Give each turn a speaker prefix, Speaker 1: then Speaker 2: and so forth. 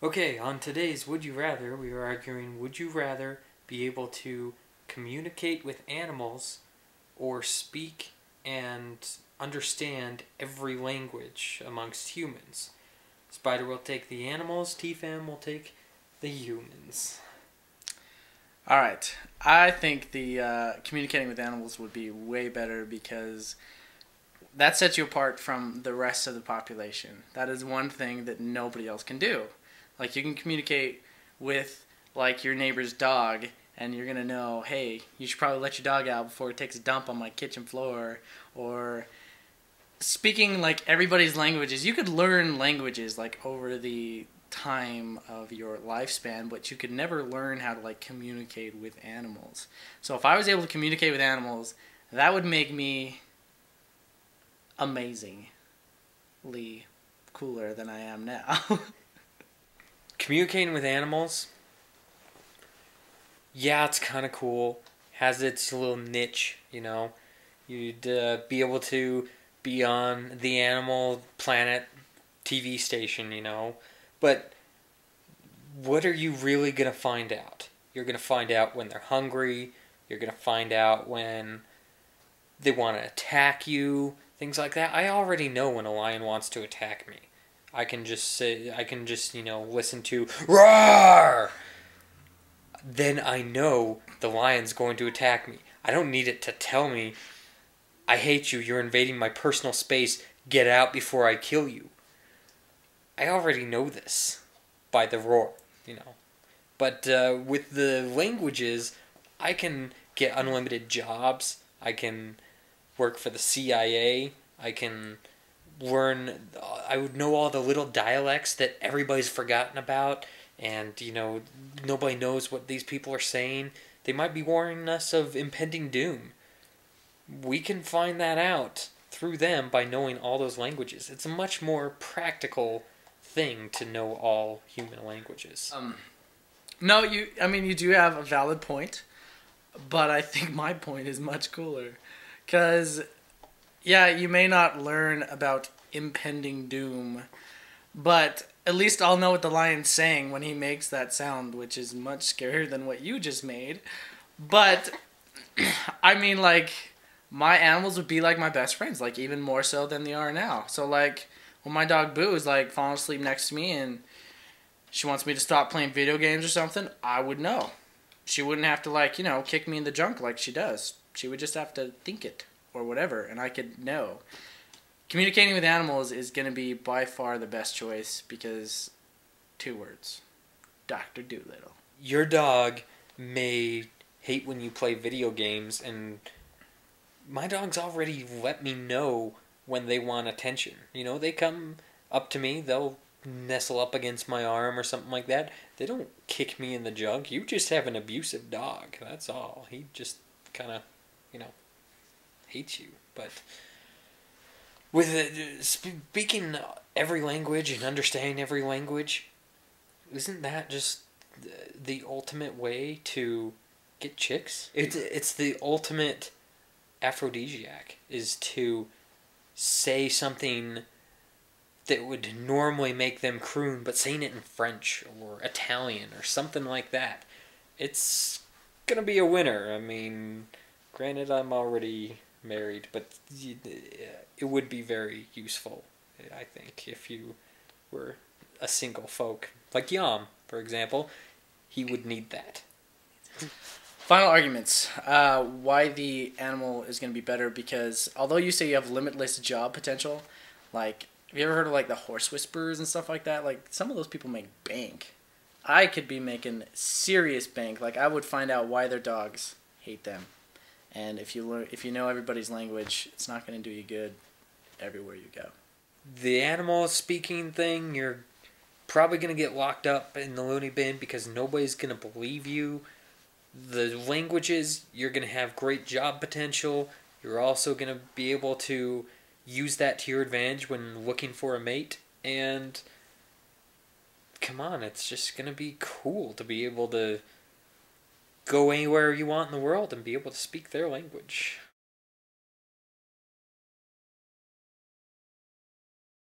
Speaker 1: Okay, on today's Would You Rather, we were arguing, would you rather be able to communicate with animals or speak and understand every language amongst humans? Spider will take the animals, T-Fam will take the humans.
Speaker 2: All right. I think the communicating with animals would be way better because that sets you apart from the rest of the population. That is one thing that nobody else can do. Like you can communicate with like your neighbor's dog and you're going to know, "Hey, you should probably let your dog out before it takes a dump on my kitchen floor." Or speaking like everybody's languages. You could learn languages like over the time of your lifespan, but you could never learn how to like communicate with animals. So if I was able to communicate with animals, that would make me amazingly cooler than I am now.
Speaker 1: Communicating with animals, yeah, it's kind of cool. Has its little niche, you know. You'd be able to be on the Animal Planet TV station, you know. But what are you really going to find out? You're going to find out when they're hungry. You're going to find out when they want to attack you, things like that. I already know when a lion wants to attack me. Listen to roar. Then I know the lion's going to attack me. I don't need it to tell me, I hate you, you're invading my personal space, get out before I kill you. I already know this by the roar, you know. But with the languages, I can get unlimited jobs. I can work for the CIA. I can learn, I would know all the little dialects that everybody's forgotten about. And, you know, nobody knows what these people are saying. They might be warning us of impending doom. We can find that out through them by knowing all those languages. It's a much more practical thing to know all human languages.
Speaker 2: No, you do have a valid point, but I think my point is much cooler. Because, yeah, you may not learn about impending doom, but at least I'll know what the lion's saying when he makes that sound, which is much scarier than what you just made. But, I mean, like, my animals would be like my best friends, like, even more so than they are now. So, like, when my dog Boo is, like, falling asleep next to me and she wants me to stop playing video games or something, I would know. She wouldn't have to, like, kick me in the junk like she does. She would just have to think it or whatever, and I could know. Communicating with animals is going to be by far the best choice because 2 words. Dr. Doolittle.
Speaker 1: Your dog may hate when you play video games, and my dogs already let me know when they want attention. You know, they come up to me, they'll nestle up against my arm or something like that. They don't kick me in the junk. You just have an abusive dog, that's all. He just kind of, hates you. But with speaking every language and understanding every language, isn't that just the ultimate way to get chicks? It's the ultimate aphrodisiac, is to say something that would normally make them croon, but saying it in French or Italian or something like that. It's gonna be a winner. I mean, granted, I'm already married, but it would be very useful, I think, if you were a single folk. Like Yam, for example, he would need that.
Speaker 2: Final arguments. Why the animal is going to be better, because although you say you have limitless job potential, like, have you ever heard of like the horse whisperers and stuff like that? Like, some of those people make bank. I could be making serious bank. Like, I would find out why their dogs hate them. And if you know everybody's language, it's not going to do you good everywhere you go.
Speaker 1: The animal speaking thing, you're probably going to get locked up in the loony bin because nobody's going to believe you. The languages, you're going to have great job potential. You're also going to be able to use that to your advantage when looking for a mate. And come on, it's just going to be cool to be able to go anywhere you want in the world and be able to speak their language.